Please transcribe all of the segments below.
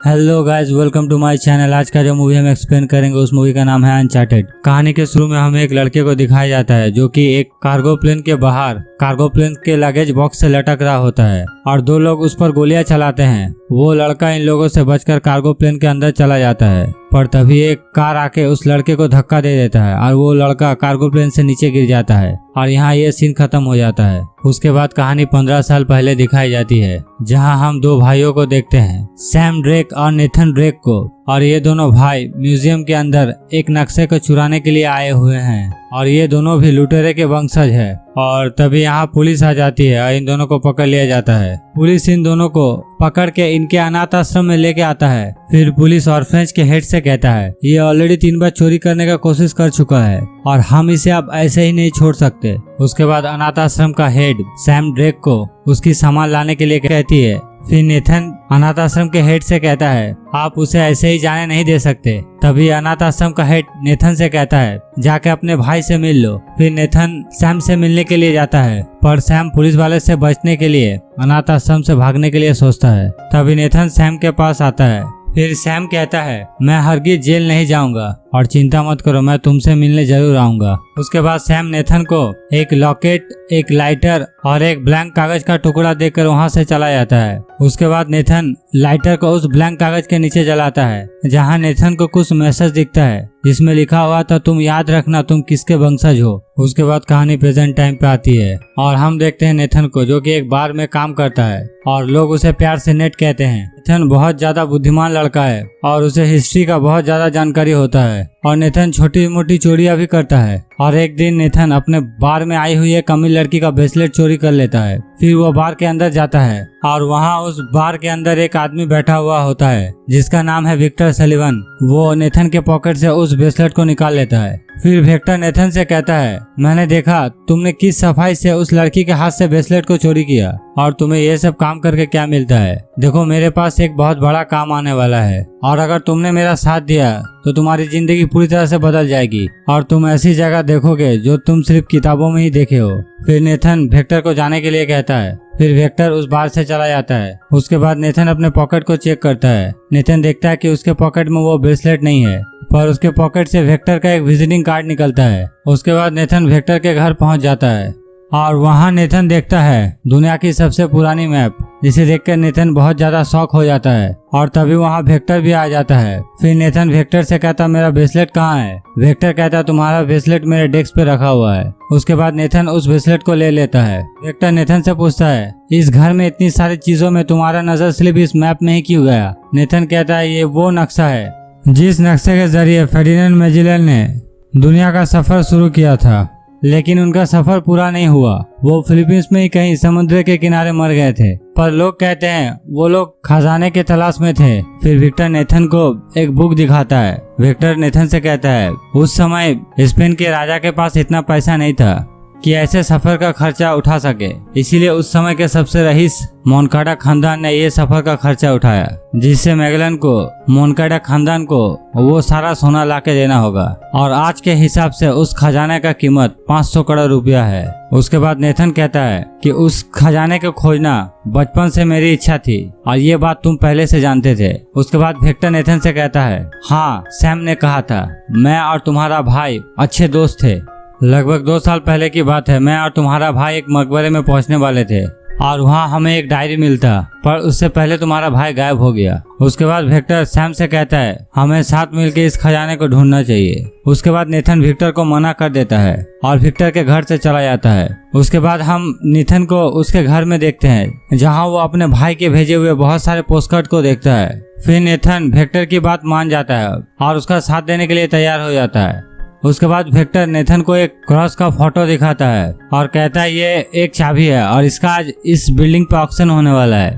Hello guys, welcome to my channel. आज का जो मूवी हम एक्सप्लेन करेंगे उस मूवी का नाम है अनचार्टेड। कहानी के शुरू में हमें एक लड़के को दिखाया जाता है जो कि एक कार्गो प्लेन के बाहर कार्गो प्लेन के लगेज बॉक्स से लटक रहा होता है और दो लोग उस पर गोलियां चलाते हैं। वो लड़का इन लोगों से बचकर कार्गो प्लेन के अंदर चला जाता है, पर तभी एक कार आके उस लड़के को धक्का दे देता है और वो लड़का कार्गो प्लेन से नीचे गिर जाता है और यहाँ ये सीन खत्म हो जाता है। उसके बाद कहानी 15 साल पहले दिखाई जाती है, जहाँ हम दो भाइयों को देखते हैं, सैम ड्रेक और नेथन ड्रेक को। और ये दोनों भाई म्यूजियम के अंदर एक नक्शे को चुराने के लिए आए हुए हैं और ये दोनों भी लुटेरे के वंशज है। और तभी यहाँ पुलिस आ जाती है और इन दोनों को पकड़ लिया जाता है। पुलिस इन दोनों को पकड़ के इनके अनाथ आश्रम में लेके आता है। फिर पुलिस ऑर्फनेज के हेड से कहता है ये ऑलरेडी 3 बार चोरी करने का कोशिश कर चुका है और हम इसे अब ऐसे ही नहीं छोड़ सकते। उसके बाद अनाथ आश्रम का हेड सैम ड्रेक को उसकी सामान लाने के लिए कहती है। फिर नेथन अनाथ आश्रम के हेड से कहता है आप उसे ऐसे ही जाने नहीं दे सकते। तभी अनाथ आश्रम का हेड नेथन से कहता है जाके अपने भाई से मिल लो। फिर नेथन सैम से मिलने के लिए जाता है, पर सैम पुलिस वाले से बचने के लिए अनाथ आश्रम से भागने के लिए सोचता है। तभी नेथन सैम के पास आता है। फिर सैम कहता है मैं हरगिज जेल नहीं जाऊंगा और चिंता मत करो, मैं तुमसे मिलने जरूर आऊंगा। उसके बाद सैम नेथन को एक लॉकेट, एक लाइटर और एक ब्लैंक कागज का टुकड़ा देकर वहां से चला जाता है। उसके बाद नेथन लाइटर को उस ब्लैंक कागज के नीचे जलाता है, जहां नेथन को कुछ मैसेज दिखता है जिसमें लिखा हुआ था तुम याद रखना तुम किसके वंशज हो। उसके बाद कहानी प्रेजेंट टाइम पे आती है और हम देखते हैं नेथन को, जो कि एक बार में काम करता है और लोग उसे प्यार से नेट कहते हैं। नेथन बहुत ज्यादा बुद्धिमान लड़का है और उसे हिस्ट्री का बहुत ज्यादा जानकारी होता है और नेथन छोटी मोटी चोरियां भी करता है। और एक दिन नेथन अपने बार में आई हुई एक अमीर लड़की का ब्रेसलेट चोरी कर लेता है। फिर वो बार के अंदर जाता है और वहाँ उस बार के अंदर एक आदमी बैठा हुआ होता है जिसका नाम है विक्टर सलीवन। वो नेथन के पॉकेट से उस ब्रेसलेट को निकाल लेता है। फिर विक्टर नेथन से कहता है मैंने देखा तुमने किस सफाई से उस लड़की के हाथ से ब्रेसलेट को चोरी किया और तुम्हें ये सब काम करके क्या मिलता है। देखो मेरे पास एक बहुत बड़ा काम आने वाला है और अगर तुमने मेरा साथ दिया तो तुम्हारी जिंदगी पूरी तरह से बदल जाएगी और तुम ऐसी जगह देखोगे जो तुम सिर्फ किताबों में ही देखे हो। फिर नेथन विक्टर को जाने के लिए कहता है। फिर विक्टर उस बार से चला जाता है। उसके बाद नेथन अपने पॉकेट को चेक करता है। नेथन देखता है कि उसके पॉकेट में वो ब्रेसलेट नहीं है, पर उसके पॉकेट से विक्टर का एक विजिटिंग कार्ड निकलता है। उसके बाद नेथन विक्टर के घर पहुंच जाता है और वहां नेथन देखता है दुनिया की सबसे पुरानी मैप, जिसे देखकर नेथन बहुत ज्यादा शॉक हो जाता है। और तभी वहां विक्टर भी आ जाता है। फिर नेथन विक्टर से कहता मेरा ब्रेसलेट कहाँ है। विक्टर कहता तुम्हारा ब्रेसलेट मेरे डेस्क पे रखा हुआ है। उसके बाद नेथन उस ब्रेसलेट को ले लेता है। विक्टर नेथन से पूछता है इस घर में इतनी सारी चीजों में तुम्हारा नजर सिर्फ इस मैप में ही क्यों गया। नेथन कहता है ये वो नक्शा है जिस नक्शे के जरिए फर्डिनेंड मैजेलन ने दुनिया का सफर शुरू किया था, लेकिन उनका सफर पूरा नहीं हुआ। वो फिलीपींस में ही कहीं समुद्र के किनारे मर गए थे, पर लोग कहते हैं वो लोग खजाने के तलाश में थे। फिर विक्टर नेथन को एक बुक दिखाता है। विक्टर नेथन से कहता है उस समय स्पेन के राजा के पास इतना पैसा नहीं था कि ऐसे सफर का खर्चा उठा सके, इसीलिए उस समय के सबसे रईस मोनकाडा खानदान ने ये सफर का खर्चा उठाया, जिससे मैगलन को मोनकाडा खानदान को वो सारा सोना लाके देना होगा और आज के हिसाब से उस खजाने का कीमत 500 करोड़ रुपया है। उसके बाद नेथन कहता है कि उस खजाने को खोजना बचपन से मेरी इच्छा थी और ये बात तुम पहले से जानते थे। उसके बाद विक्टर नेथन से कहता है हाँ सैम ने कहा था मैं और तुम्हारा भाई अच्छे दोस्त थे। लगभग 2 साल पहले की बात है, मैं और तुम्हारा भाई एक मकबरे में पहुंचने वाले थे और वहां हमें एक डायरी मिलता, पर उससे पहले तुम्हारा भाई गायब हो गया। उसके बाद विक्टर सैम से कहता है हमें साथ मिलकर इस खजाने को ढूंढना चाहिए। उसके बाद नेथन विक्टर को मना कर देता है और विक्टर के घर से चला जाता है। उसके बाद हम नेथन को उसके घर में देखते हैं, जहाँ वो अपने भाई के भेजे हुए बहुत सारे पोस्टकार्ड को देखता है। फिर नेथन विक्टर की बात मान जाता है और उसका साथ देने के लिए तैयार हो जाता है। उसके बाद विक्टर नेथन को एक क्रॉस का फोटो दिखाता है और कहता है ये एक चाबी है और इसका आज इस बिल्डिंग पे ऑक्शन होने वाला है।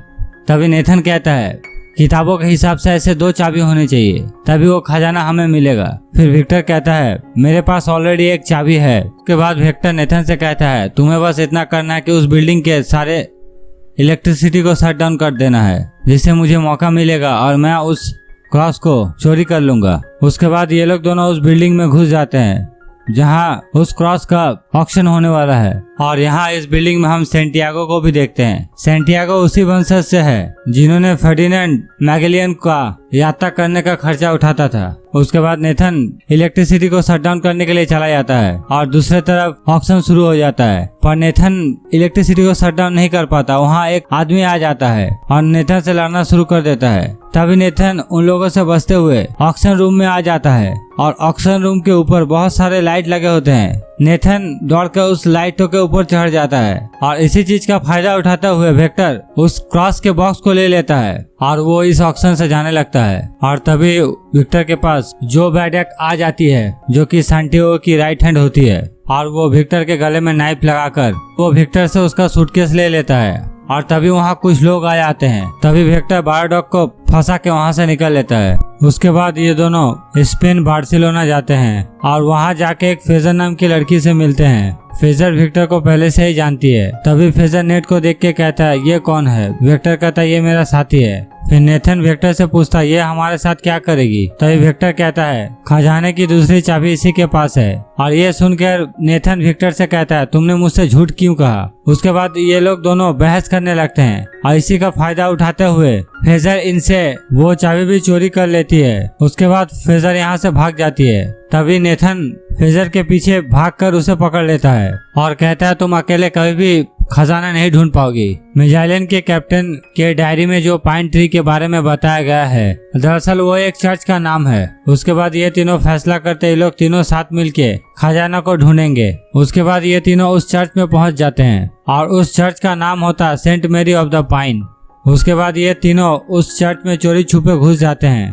तभी नेथन कहता है किताबों के हिसाब से ऐसे 2 चाबी होनी चाहिए, तभी वो खजाना हमें मिलेगा। फिर विक्टर कहता है मेरे पास ऑलरेडी एक चाबी है। उसके बाद विक्टर नेथन से कहता है तुम्हें बस इतना करना है कि उस बिल्डिंग के सारे इलेक्ट्रिसिटी को शट डाउन कर देना है, जिससे मुझे मौका मिलेगा और मैं उस क्रॉस को चोरी कर लूंगा। उसके बाद ये लोग दोनों उस बिल्डिंग में घुस जाते हैं, जहां उस क्रॉस का ऑक्शन होने वाला है। और यहाँ इस बिल्डिंग में हम सेंटियागो को भी देखते हैं। सेंटियागो उसी वंशज से है जिन्होंने फर्डिनेंड मैगेलियन का यात्रा करने का खर्चा उठाता था। उसके बाद नेथन इलेक्ट्रिसिटी को शट डाउन करने के लिए चला जाता है और दूसरे तरफ ऑक्शन शुरू हो जाता है, पर नेथन इलेक्ट्रिसिटी को शट डाउन नहीं कर पाता। वहाँ एक आदमी आ जाता है और नेथन से लड़ना शुरू कर देता है। तभी नेथन उन लोगों से बचते हुए ऑक्शन रूम में आ जाता है और ऑक्शन रूम के ऊपर बहुत सारे लाइट लगे होते हैं। नेथन दौड़कर उस लाइटों के ऊपर चढ़ जाता है और इसी चीज का फायदा उठाते हुए वेक्टर उस क्रॉस के बॉक्स को ले लेता है और वो इस ऑक्शन से जाने लगता है। और तभी विक्टर के पास जो बैडेक आ जाती है जो कि सैंटियागो की राइट हैंड होती है और वो विक्टर के गले में नाइफ लगाकर वो विक्टर से उसका सूटकेस ले लेता है। और तभी वहाँ कुछ लोग आ जाते हैं। तभी विक्टर बारडॉग को फंसा के वहाँ से निकल लेता है। उसके बाद ये दोनों स्पेन बार्सिलोना जाते हैं और वहाँ जाके एक फेजर नाम की लड़की से मिलते हैं। फेजर विक्टर को पहले से ही जानती है। तभी फेजर नेट को देख के कहता है ये कौन है। विक्टर कहता है ये मेरा साथी है। फिर नेथन विक्टर से पूछता है ये हमारे साथ क्या करेगी। तभी विक्टर कहता है खजाने की दूसरी चाबी इसी के पास है। और ये सुनकर नेथन विक्टर से कहता है तुमने मुझसे झूठ क्यों कहा। उसके बाद ये लोग दोनों बहस करने लगते हैं और इसी का फायदा उठाते हुए फेजर इनसे वो चाबी भी चोरी कर लेती है। उसके बाद फेजर यहाँ से भाग जाती है। तभी नेथन फेजर के पीछे भागकर उसे पकड़ लेता है और कहता है तुम अकेले कभी भी खजाना नहीं ढूंढ पाओगी। मिजाइलन के कैप्टन के डायरी में जो पाइन ट्री के बारे में बताया गया है दरअसल वो एक चर्च का नाम है। उसके बाद ये तीनों फैसला करते ये लोग तीनों साथ मिलके खजाना को ढूंढेंगे। उसके बाद ये तीनों उस चर्च में पहुंच जाते हैं और उस चर्च का नाम होता है Saint Mary of the Pine. उसके बाद ये तीनों उस चर्च में चोरी छुपे घुस जाते हैं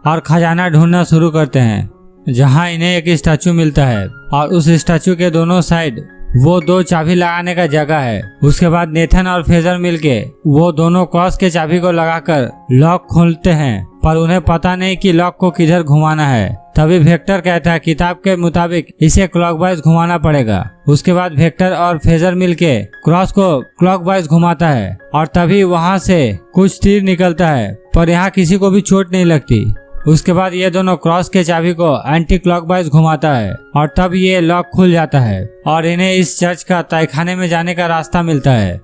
और खजाना ढूंढना शुरू करते हैं, जहां इन्हें एक स्टैचू मिलता है और उस स्टैचू के दोनों साइड वो दो चाबी लगाने का जगह है। उसके बाद नेथन और फेजर मिलके वो दोनों क्रॉस के चाबी को लगाकर लॉक खोलते हैं, पर उन्हें पता नहीं कि लॉक को किधर घुमाना है। तभी वेक्टर कहता है किताब के मुताबिक इसे क्लॉकवाइज घुमाना पड़ेगा। उसके बाद वेक्टर और फेजर मिलके क्रॉस को क्लॉकवाइज घुमाता है और तभी वहां से कुछ तीर निकलता है, पर यहाँ किसी को भी चोट नहीं लगती। उसके बाद ये दोनों क्रॉस के चाबी को एंटी क्लॉकवाइज घुमाता है और तब ये लॉक खुल जाता है और इन्हें इस चर्च का तहखाने में जाने का रास्ता मिलता है।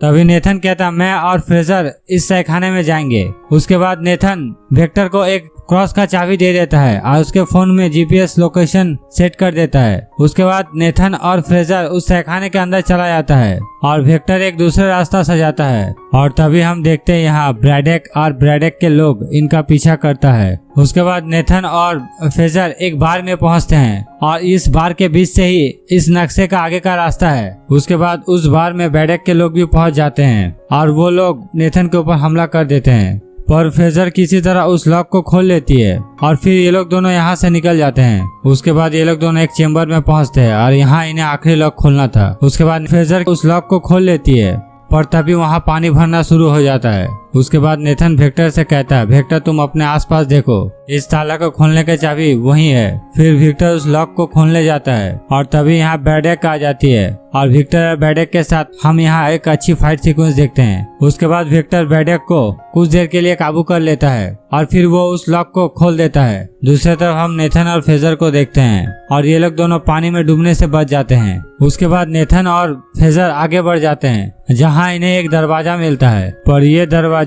तभी नेथन कहता मैं और फ्रेजर इस तहखाने में जाएंगे। उसके बाद नेथन वेक्टर को एक क्रॉस का चाबी दे देता है और उसके फोन में जीपीएस लोकेशन सेट कर देता है। उसके बाद नेथन और फ्रेजर उस तहखाने के अंदर चला जाता है और वेक्टर एक दूसरा रास्ता सजाता है और तभी हम देखते हैं यहाँ ब्रैडेक और ब्रैडेक के लोग इनका पीछा करता है। उसके बाद नेथन और फ्रेजर एक बार में पहुंचते हैं और इस बार के बीच से ही इस नक्शे का आगे का रास्ता है। उसके बाद उस बार में ब्रैडेक के लोग भी पहुंच जाते हैं और वो लोग नेथन के ऊपर हमला कर देते हैं, पर फ्रेजर किसी तरह उस लॉक को खोल लेती है और फिर ये लोग दोनों यहाँ से निकल जाते हैं। उसके बाद ये लोग दोनों एक चेम्बर में पहुँचते हैं और यहाँ इन्हें आखिरी लॉक खोलना था। उसके बाद फ्रेजर उस लॉक को खोल लेती है, पर तभी वहाँ पानी भरना शुरू हो जाता है। उसके बाद नेथन वेक्टर से कहता है वेक्टर तुम अपने आसपास देखो, इस ताला को खोलने की चाबी वही है। फिर विक्टर उस लॉक को खोलने जाता है और तभी यहाँ ब्रैडेक आ जाती है और विक्टर और ब्रैडेक के साथ हम यहाँ एक अच्छी फाइट सीक्वेंस देखते हैं। उसके बाद विक्टर ब्रैडेक को कुछ देर के लिए काबू कर लेता है और फिर वो उस लॉक को खोल देता है। दूसरी तरफ हम नेथन और फेजर को देखते हैं और ये लोग दोनों पानी में डूबने से बच जाते हैं। उसके बाद नेथन और फेजर आगे बढ़ जाते हैं जहाँ इन्हें एक दरवाजा मिलता है, पर ये दरवाजा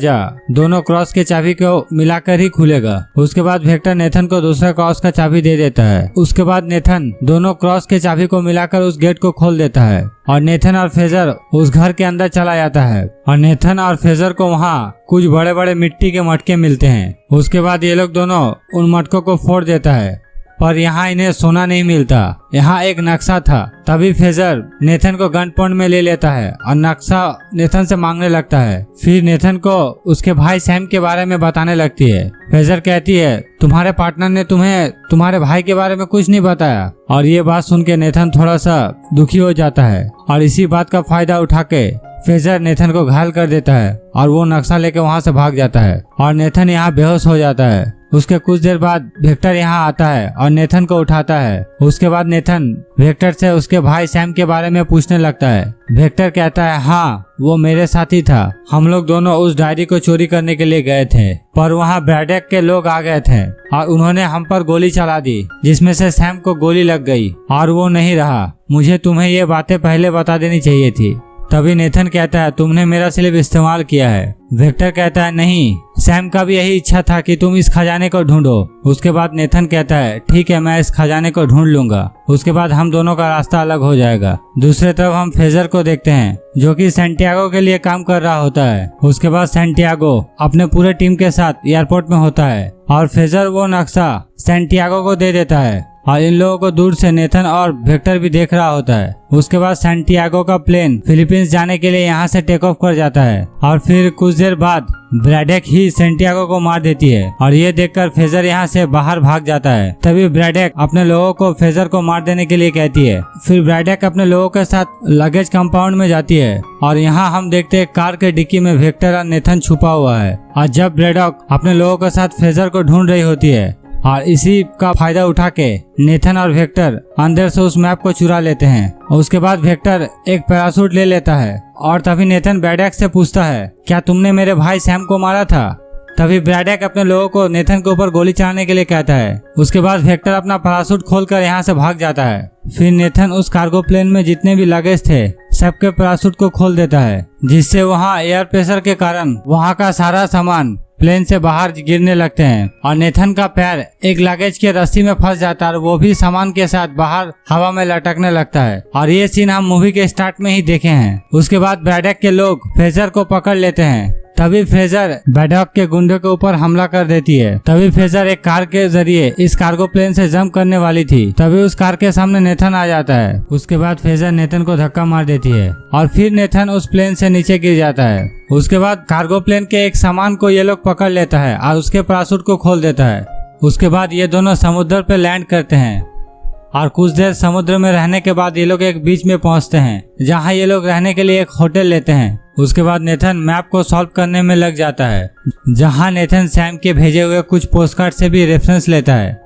दोनों क्रॉस के चाबी को मिलाकर ही खुलेगा। उसके बाद वेक्टर नेथन को दूसरा क्रॉस का चाबी दे देता है। उसके बाद नेथन दोनों क्रॉस के चाबी को मिलाकर उस गेट को खोल देता है और नेथन और फेजर उस घर के अंदर चला जाता है और नेथन और फेजर को वहाँ कुछ बड़े बड़े मिट्टी के मटके मिलते हैं। उसके बाद ये लोग दोनों उन मटकों को फोड़ देता है, पर यहाँ इन्हें सोना नहीं मिलता, यहाँ एक नक्शा था। तभी फेजर नेथन को गन पॉइंट में ले लेता है और नक्शा नेथन से मांगने लगता है। फिर नेथन को उसके भाई सैम के बारे में बताने लगती है। फेजर कहती है तुम्हारे पार्टनर ने तुम्हें तुम्हारे भाई के बारे में कुछ नहीं बताया, और ये बात सुन के नेथन थोड़ा सा दुखी हो जाता है और इसी बात का फायदा उठा के फेजर नेथन को घायल कर देता है और वो नक्शा लेके वहाँ से भाग जाता है और नेथन यहाँ बेहोश हो जाता है। उसके कुछ देर बाद वेक्टर यहाँ आता है और नेथन को उठाता है। उसके बाद नेथन वेक्टर से उसके भाई सैम के बारे में पूछने लगता है। वेक्टर कहता है हाँ, वो मेरे साथ ही था। हम लोग दोनों उस डायरी को चोरी करने के लिए गए थे, पर वहाँ ब्रैडेक के लोग आ गए थे और उन्होंने हम पर गोली चला दी, जिसमें से सैम को गोली लग गई और वो नहीं रहा। मुझे तुम्हें ये बातें पहले बता देनी चाहिए थी। तभी नेथन कहता है तुमने मेरा सिर्फ इस्तेमाल किया है। वेक्टर कहता है नहीं, सैम का भी यही इच्छा था कि तुम इस खजाने को ढूंढो। उसके बाद नेथन कहता है ठीक है, मैं इस खजाने को ढूंढ लूंगा। उसके बाद हम दोनों का रास्ता अलग हो जाएगा। दूसरी तरफ हम फेजर को देखते हैं जो कि सैंटियागो के लिए काम कर रहा होता है। उसके बाद सैंटियागो अपने पूरे टीम के साथ एयरपोर्ट में होता है और फेजर वो नक्शा सैंटियागो को दे देता है और इन लोगों को दूर से नेथन और वेक्टर भी देख रहा होता है। उसके बाद सैंटियागो का प्लेन फिलीपींस जाने के लिए यहाँ से टेक ऑफ कर जाता है और फिर कुछ देर बाद ब्रैडेक ही सैंटियागो को मार देती है और ये देखकर फेजर यहाँ से बाहर भाग जाता है। तभी ब्रैडेक अपने लोगों को फेजर को मार देने के लिए कहती है। फिर ब्रैडेक अपने लोगों के साथ लगेज कंपाउंड में जाती है और यहाँ हम देखते हैं कार के डिक्की में वेक्टर और नेथन छुपा हुआ है। और जब ब्रैडेक अपने लोगों के साथ फेजर को ढूंढ रही होती है और इसी का फायदा उठा के नेथन और वेक्टर अंदर से उस मैप को चुरा लेते हैं। और उसके बाद वेक्टर एक पैराशूट ले लेता है और तभी नेथन ब्रैडेक से पूछता है क्या तुमने मेरे भाई सैम को मारा था? तभी ब्रैडेक अपने लोगों को नेथन के ऊपर गोली चलाने के लिए कहता है। उसके बाद वेक्टर अपना पैराशूट खोलकर यहाँ से भाग जाता है। फिर नेथन उस कार्गो प्लेन में जितने भी लगेज थे सबके पैराशूट को खोल देता है, जिससे वहाँ एयर प्रेशर के कारण वहाँ का सारा सामान प्लेन से बाहर गिरने लगते हैं और नेथन का पैर एक लगेज के रस्सी में फंस जाता है और वो भी सामान के साथ बाहर हवा में लटकने लगता है। और ये सीन हम मूवी के स्टार्ट में ही देखे हैं। उसके बाद ब्रैडेक के लोग फेजर को पकड़ लेते हैं। तभी फेजर ब्रैडेक के गुंडे के ऊपर हमला कर देती है। तभी फेजर एक कार के जरिए इस कार्गो प्लेन से जंप करने वाली थी। तभी उस कार के सामने नेथन आ जाता है। उसके बाद फेजर नेथन को धक्का मार देती है और फिर नेथन उस प्लेन से नीचे गिर जाता है। उसके बाद कार्गो प्लेन के एक सामान को ये लोग पकड़ लेता है और उसके पैराशूट को खोल देता है। उसके बाद ये दोनों समुद्र पे लैंड करते हैं और कुछ देर समुद्र में रहने के बाद ये लोग एक बीच में पहुंचते हैं जहां ये लोग रहने के लिए एक होटल लेते हैं। उसके बाद नेथन मैप को सॉल्व करने में लग जाता है, जहां नेथन सैम के भेजे हुए कुछ पोस्टकार्ड से भी रेफरेंस लेता है।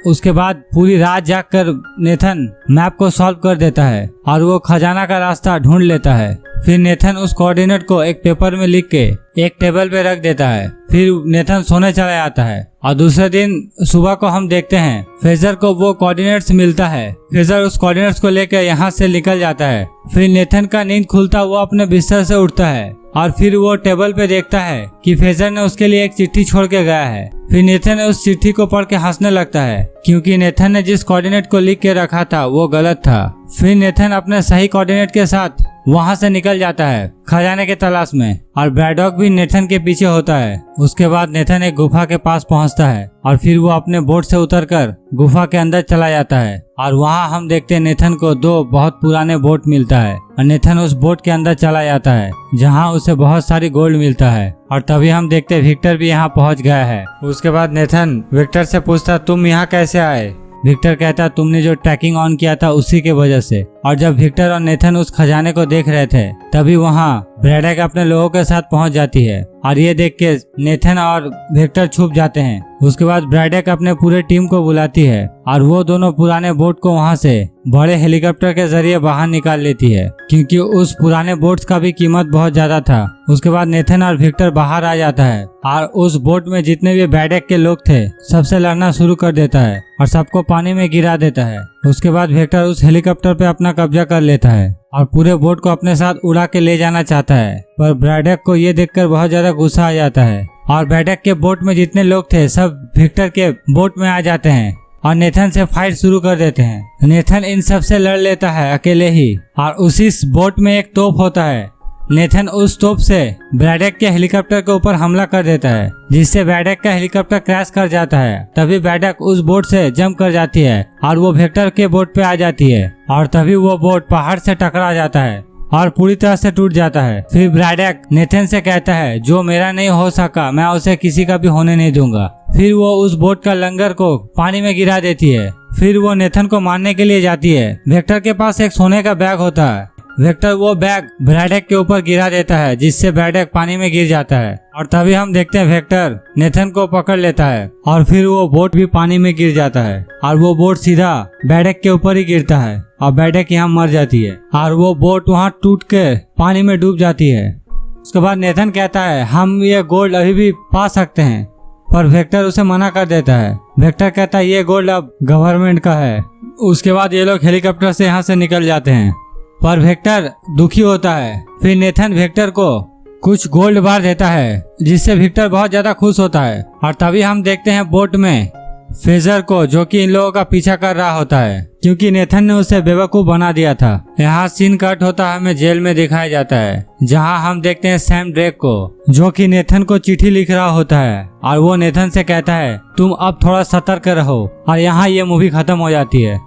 उसके बाद पूरी रात जागकर नेथन मैप को सॉल्व कर देता है और वो खजाना का रास्ता ढूंढ लेता है। फिर नेथन उस कोऑर्डिनेट को एक पेपर में लिख के एक टेबल पे रख देता है। फिर नेथन सोने चला जाता है और दूसरे दिन सुबह को हम देखते हैं फेजर को वो कोऑर्डिनेट्स मिलता है। फेजर उस कोऑर्डिनेट्स को लेकर यहाँ से निकल जाता है। फिर नेथन का नींद खुलता हुआ अपने बिस्तर से उठता है और फिर वो टेबल पे देखता है कि फेजर ने उसके लिए एक चिट्ठी छोड़ के गया है। फिर नेथन उस चिट्ठी को पढ़ के हंसने लगता है क्योंकि नेथन ने जिस कोऑर्डिनेट को लिख के रखा था वो गलत था। फिर नेथन अपने सही कोऑर्डिनेट के साथ वहां से निकल जाता है खजाने के तलाश में और ब्रैडेक भी नेथन के पीछे होता है। उसके बाद नेथन एक गुफा के पास पहुंचता है और फिर वो अपने बोट से उतरकर गुफा के अंदर चला जाता है और वहां हम देखते हैं नेथन को दो बहुत पुराने बोट मिलता है और नेथन उस बोट के अंदर चला जाता है जहां उसे बहुत सारी गोल्ड मिलता है। और तभी हम देखते हैं विक्टर भी यहाँ पहुंच गया है। उसके बाद नेथन विक्टर से पूछता तुम यहाँ कैसे आए? विक्टर कहता तुमने जो ट्रैकिंग ऑन किया था उसी के वजह से। और जब विक्टर और नेथन उस खजाने को देख रहे थे तभी वहाँ ब्रैडेक अपने लोगों के साथ पहुंच जाती है और ये देख के नेथन और विक्टर छुप जाते हैं। उसके बाद ब्रैडेक अपने पूरे टीम को बुलाती है और वो दोनों पुराने बोट को वहाँ से बड़े हेलीकॉप्टर के जरिए बाहर निकाल लेती है क्योंकि उस पुराने बोट्स का भी कीमत बहुत ज्यादा था। उसके बाद नेथन और विक्टर बाहर आ जाता है और उस बोट में जितने भी ब्रैडेक के लोग थे सबसे लड़ना शुरू कर देता है और सबको पानी में गिरा देता है। उसके बाद विक्टर उस हेलीकॉप्टर पे अपना कब्जा कर लेता है और पूरे बोट को अपने साथ उड़ा के ले जाना चाहता है, पर ब्रैडेक को ये देखकर बहुत ज्यादा गुस्सा आ जाता है और ब्रैडेक के बोट में जितने लोग थे सब विक्टर के बोट में आ जाते हैं और नेथन से फाइट शुरू कर देते हैं। नेथन इन सब से लड़ लेता है अकेले ही और उसी बोट में एक तोप होता है। नेथन उस तोप से ब्रैडेक के हेलीकॉप्टर के ऊपर हमला कर देता है जिससे ब्रैडेक का हेलीकॉप्टर क्रैश कर जाता है। तभी ब्रैडेक उस बोट से जंप कर जाती है और वो विक्टर के बोट पे आ जाती है और तभी वो बोट पहाड़ से टकरा जाता है और पूरी तरह से टूट जाता है। फिर ब्रैडेक नेथन से कहता है जो मेरा नहीं हो सका मैं उसे किसी का भी होने नहीं दूंगा। फिर वो उस बोट का लंगर को पानी में गिरा देती है। फिर वो नेथन को मारने के लिए जाती है। विक्टर के पास एक सोने का बैग होता है वेक्टर वो बैग ब्रैडेक के ऊपर गिरा देता है, जिससे ब्रैडेक पानी में गिर जाता है। और तभी हम देखते हैं वेक्टर नेथन को पकड़ लेता है और फिर वो बोट भी पानी में गिर जाता है और वो बोट सीधा ब्रैडेक के ऊपर ही गिरता है और ब्रैडेक यहाँ मर जाती है और वो बोट वहाँ टूट के पानी में डूब जाती है। उसके बाद नेथन कहता है हम ये गोल्ड अभी भी पा सकते हैं, पर वेक्टर उसे मना कर देता है। वेक्टर कहता है ये गोल्ड अब गवर्नमेंट का है। उसके बाद ये लोग हेलीकॉप्टर से यहाँ से निकल जाते हैं, पर वेक्टर दुखी होता है। फिर नेथन वेक्टर को कुछ गोल्ड बार देता है, जिससे वेक्टर बहुत ज्यादा खुश होता है। और तभी हम देखते हैं बोट में फेजर को, जो कि इन लोगों का पीछा कर रहा होता है, क्योंकि नेथन ने उसे बेवकूफ बना दिया था। यहाँ सीन कट होता है, हमें जेल में दिखाया जाता है, जहाँ हम देखते हैं सैम ड्रेक को, जो कि नेथन को चिट्ठी लिख रहा होता है और वो नेथन से कहता है तुम अब थोड़ा सतर्क रहो। और यहाँ ये मूवी खत्म हो जाती है।